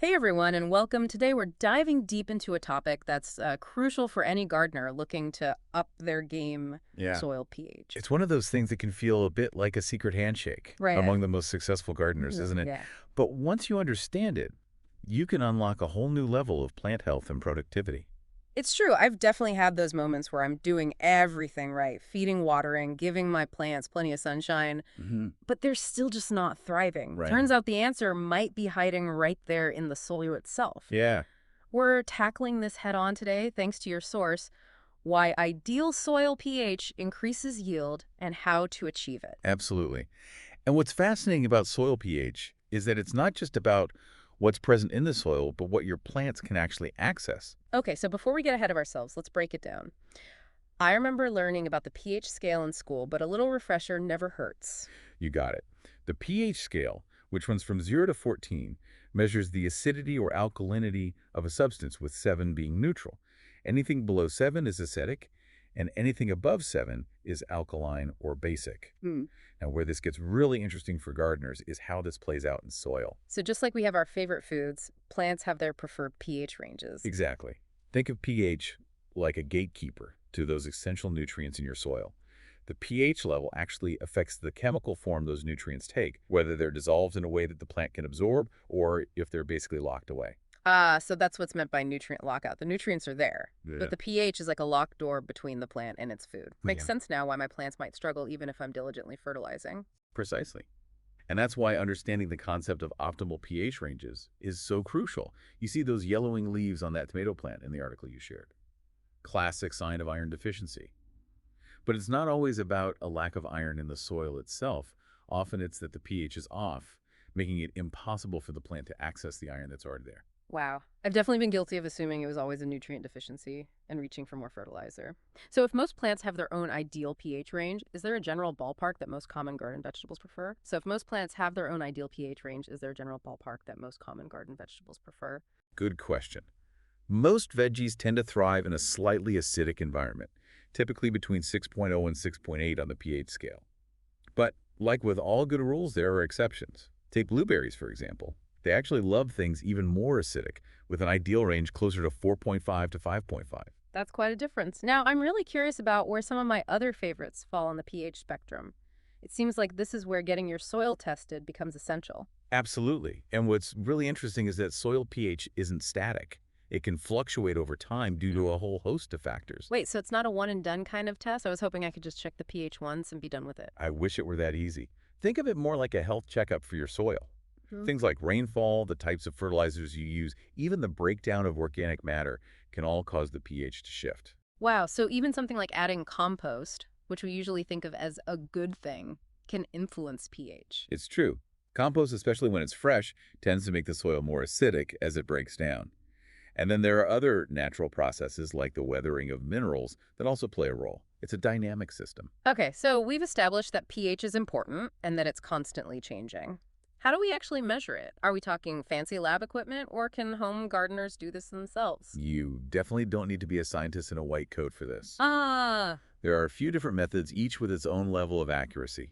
Hey everyone, and welcome. Today we're diving deep into a topic that's crucial for any gardener looking to up their game Yeah. soil pH. It's one of those things that can feel a bit like a secret handshake Right. among the most successful gardeners, isn't it? Yeah. But once you understand it, you can unlock a whole new level of plant health and productivity. It's true. I've definitely had those moments where I'm doing everything right, feeding, watering, giving my plants plenty of sunshine, Hmm. but they're still just not thriving. Right. Turns out the answer might be hiding right there in the soil itself. Yeah, We're tackling this head on today thanks to your source, why ideal soil pH increases yield and how to achieve it. absolutely. And what's fascinating about soil pH is that it's not just about what's present in the soil, but what your plants can actually access. Okay, so before we get ahead of ourselves, let's break it down. I remember learning about the pH scale in school, but a little refresher never hurts. You got it. The pH scale, which runs from 0 to 14, measures the acidity or alkalinity of a substance, with 7 being neutral. Anything below 7 is acidic, and anything above 7 is alkaline or basic. Hmm. Now, where this gets really interesting for gardeners is how this plays out in soil. So just like we have our favorite foods, plants have their preferred pH ranges. Exactly. Think of pH like a gatekeeper to those essential nutrients in your soil. The pH level actually affects the chemical form those nutrients take, whether they're dissolved in a way that the plant can absorb or if they're basically locked away. Ah, so that's what's meant by nutrient lockout. The nutrients are there, Yeah. but the pH is like a locked door between the plant and its food. Makes Yeah, sense now why my plants might struggle even if I'm diligently fertilizing. precisely. And that's why understanding the concept of optimal pH ranges is so crucial. You see those yellowing leaves on that tomato plant in the article you shared. Classic sign of iron deficiency. But it's not always about a lack of iron in the soil itself. Often it's that the pH is off, making it impossible for the plant to access the iron that's already there. Wow. I've definitely been guilty of assuming it was always a nutrient deficiency and reaching for more fertilizer. So if most plants have their own ideal pH range, is there a general ballpark that most common garden vegetables prefer? So if most plants have their own ideal pH range, is there a general ballpark that most common garden vegetables prefer? Good question. Most veggies tend to thrive in a slightly acidic environment, typically between 6.0 and 6.8 on the pH scale. But like with all good rules, there are exceptions. Take blueberries, for example. They actually love things even more acidic, with an ideal range closer to 4.5 to 5.5. That's quite a difference. Now, I'm really curious about where some of my other favorites fall on the pH spectrum. It seems like this is where getting your soil tested becomes essential. Absolutely. And what's really interesting is that soil pH isn't static. It can fluctuate over time due to a whole host of factors. Wait, so it's not a one and done kind of test? I was hoping I could just check the pH once and be done with it. I wish it were that easy. Think of it more like a health checkup for your soil. Hmm. Things like rainfall, the types of fertilizers you use, even the breakdown of organic matter can all cause the pH to shift. Wow, so even something like adding compost, which we usually think of as a good thing, can influence pH. It's true. Compost, especially when it's fresh, tends to make the soil more acidic as it breaks down. And then there are other natural processes like the weathering of minerals that also play a role. It's a dynamic system. Okay, so we've established that pH is important and that it's constantly changing. How do we actually measure it? Are we talking fancy lab equipment or can home gardeners do this themselves? You definitely don't need to be a scientist in a white coat for this. Ah, There are a few different methods, each with its own level of accuracy.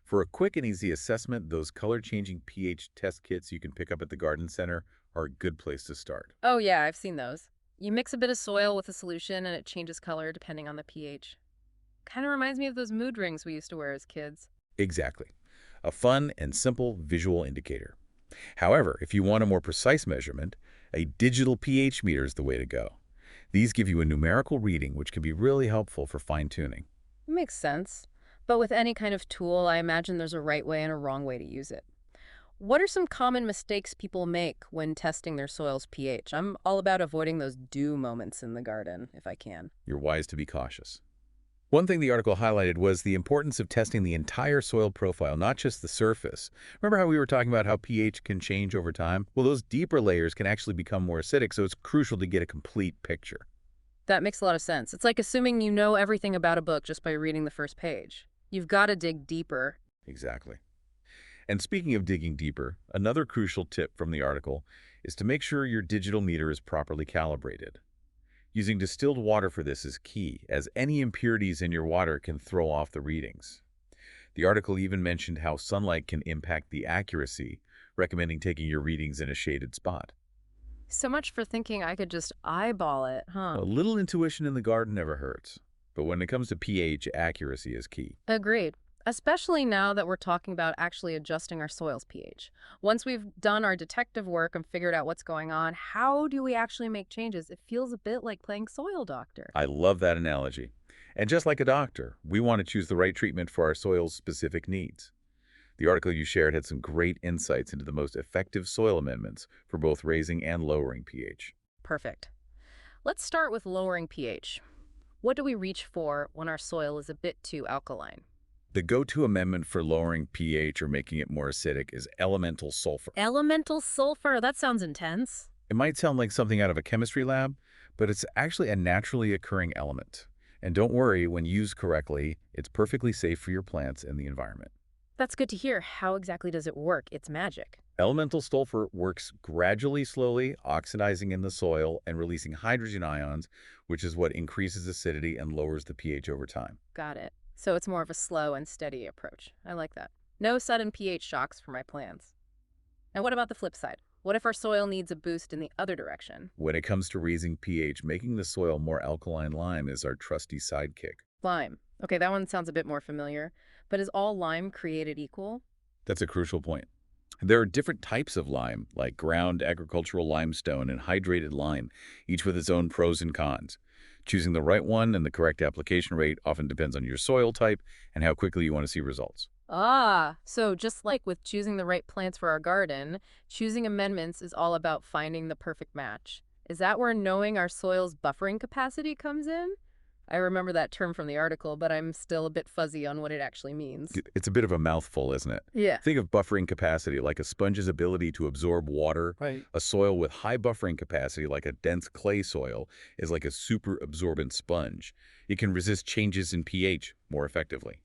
For a quick and easy assessment, those color-changing pH test kits you can pick up at the garden center are a good place to start. oh yeah, I've seen those. You mix a bit of soil with a solution and it changes color depending on the pH. Kind of reminds me of those mood rings we used to wear as kids. Exactly. A fun and simple visual indicator. However, if you want a more precise measurement, a digital pH meter is the way to go. These give you a numerical reading, which can be really helpful for fine-tuning. Makes sense. But with any kind of tool, I imagine there's a right way and a wrong way to use it. What are some common mistakes people make when testing their soil's pH? I'm all about avoiding those do moments in the garden, if I can. You're wise to be cautious. One thing the article highlighted was the importance of testing the entire soil profile, not just the surface. Remember how we were talking about how pH can change over time? Well, those deeper layers can actually become more acidic, so it's crucial to get a complete picture. That makes a lot of sense. It's like assuming you know everything about a book just by reading the first page. You've got to dig deeper. Exactly. And speaking of digging deeper, another crucial tip from the article is to make sure your digital meter is properly calibrated. Using distilled water for this is key, as any impurities in your water can throw off the readings. The article even mentioned how sunlight can impact the accuracy, recommending taking your readings in a shaded spot. So much for thinking I could just eyeball it, huh? A little intuition in the garden never hurts. But when it comes to pH, accuracy is key. Agreed. Especially now that we're talking about actually adjusting our soil's pH. Once we've done our detective work and figured out what's going on, how do we actually make changes? It feels a bit like playing soil doctor. I love that analogy. And just like a doctor, we want to choose the right treatment for our soil's specific needs. The article you shared had some great insights into the most effective soil amendments for both raising and lowering pH. Perfect. Let's start with lowering pH. What do we reach for when our soil is a bit too alkaline? The go-to amendment for lowering pH or making it more acidic is elemental sulfur. Elemental sulfur, that sounds intense. It might sound like something out of a chemistry lab, but it's actually a naturally occurring element. And don't worry, when used correctly, it's perfectly safe for your plants and the environment. That's good to hear. How exactly does it work? It's magic. Elemental sulfur works gradually, slowly, oxidizing in the soil and releasing hydrogen ions, which is what increases acidity and lowers the pH over time. Got it. So it's more of a slow and steady approach. I like that. No sudden pH shocks for my plants. And what about the flip side? What if our soil needs a boost in the other direction? When it comes to raising pH, making the soil more alkaline lime is our trusty sidekick. Lime. Okay, that one sounds a bit more familiar. But is all lime created equal? That's a crucial point. There are different types of lime, like ground agricultural limestone and hydrated lime, each with its own pros and cons. Choosing the right one and the correct application rate often depends on your soil type and how quickly you want to see results. Ah, so just like with choosing the right plants for our garden, choosing amendments is all about finding the perfect match. Is that where knowing our soil's buffering capacity comes in? I remember that term from the article, but I'm still a bit fuzzy on what it actually means. It's a bit of a mouthful, isn't it? Yeah. Think of buffering capacity like a sponge's ability to absorb water. Right. A soil with high buffering capacity, like a dense clay soil, is like a super absorbent sponge. It can resist changes in pH more effectively.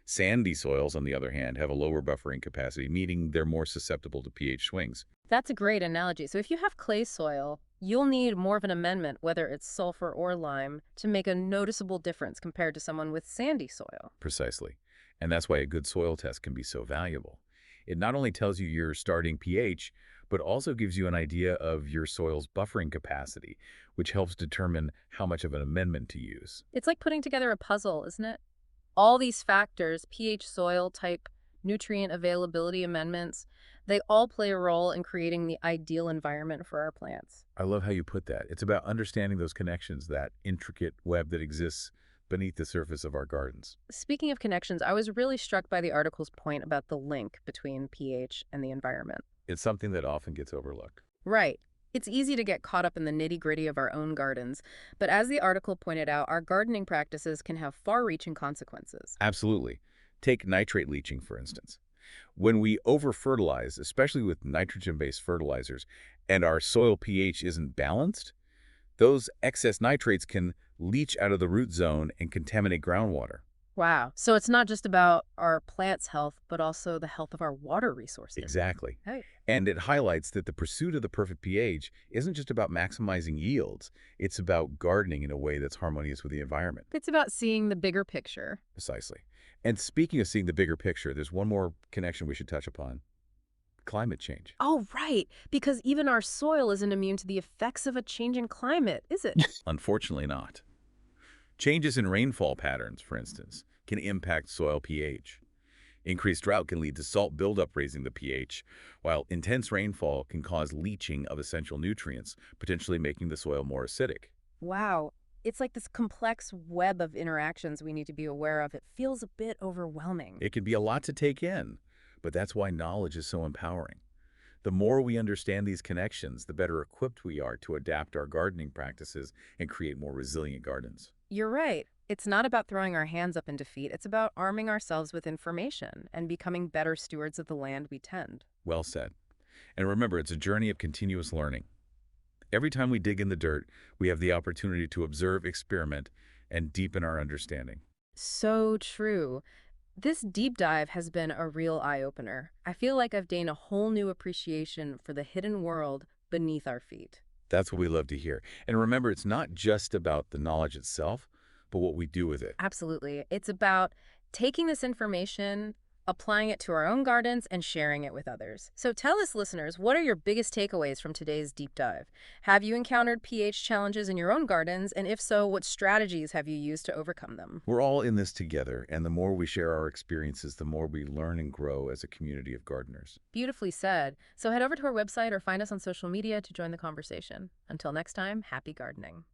Sandy soils, on the other hand, have a lower buffering capacity, meaning they're more susceptible to pH swings. That's a great analogy. So if you have clay soil, you'll need more of an amendment, whether it's sulfur or lime, to make a noticeable difference compared to someone with sandy soil. Precisely. And that's why a good soil test can be so valuable. It not only tells you your starting pH, but also gives you an idea of your soil's buffering capacity, which helps determine how much of an amendment to use. It's like putting together a puzzle, isn't it? All these factors, pH, soil type, nutrient availability amendments, they all play a role in creating the ideal environment for our plants. I love how you put that. It's about understanding those connections, that intricate web that exists beneath the surface of our gardens. Speaking of connections, I was really struck by the article's point about the link between pH and the environment. It's something that often gets overlooked. Right. It's easy to get caught up in the nitty-gritty of our own gardens, but as the article pointed out, our gardening practices can have far-reaching consequences. Absolutely. Take nitrate leaching, for instance. When we over-fertilize, especially with nitrogen-based fertilizers, and our soil pH isn't balanced, those excess nitrates can leach out of the root zone and contaminate groundwater. Wow. So it's not just about our plants' health, but also the health of our water resources. Exactly. Hey. And it highlights that the pursuit of the perfect pH isn't just about maximizing yields. It's about gardening in a way that's harmonious with the environment. It's about seeing the bigger picture. Precisely. And speaking of seeing the bigger picture, there's one more connection we should touch upon. Climate change. Oh, right. Because even our soil isn't immune to the effects of a changing climate, is it? Unfortunately not. Changes in rainfall patterns, for instance, can impact soil pH. Increased drought can lead to salt buildup, raising the pH, while intense rainfall can cause leaching of essential nutrients, potentially making the soil more acidic. Wow. It's like this complex web of interactions we need to be aware of. It feels a bit overwhelming. It can be a lot to take in, but that's why knowledge is so empowering. The more we understand these connections, the better equipped we are to adapt our gardening practices and create more resilient gardens. You're right. It's not about throwing our hands up in defeat. It's about arming ourselves with information and becoming better stewards of the land we tend. Well said. And remember, it's a journey of continuous learning. Every time we dig in the dirt, we have the opportunity to observe, experiment, and deepen our understanding. So true. This deep dive has been a real eye-opener. I feel like I've gained a whole new appreciation for the hidden world beneath our feet. That's what we love to hear. And remember, it's not just about the knowledge itself, but what we do with it. Absolutely. It's about taking this information, applying it to our own gardens, and sharing it with others. So tell us, listeners, what are your biggest takeaways from today's deep dive? Have you encountered pH challenges in your own gardens? And if so, what strategies have you used to overcome them? We're all in this together, and the more we share our experiences, the more we learn and grow as a community of gardeners. Beautifully said. So head over to our website or find us on social media to join the conversation. Until next time, happy gardening.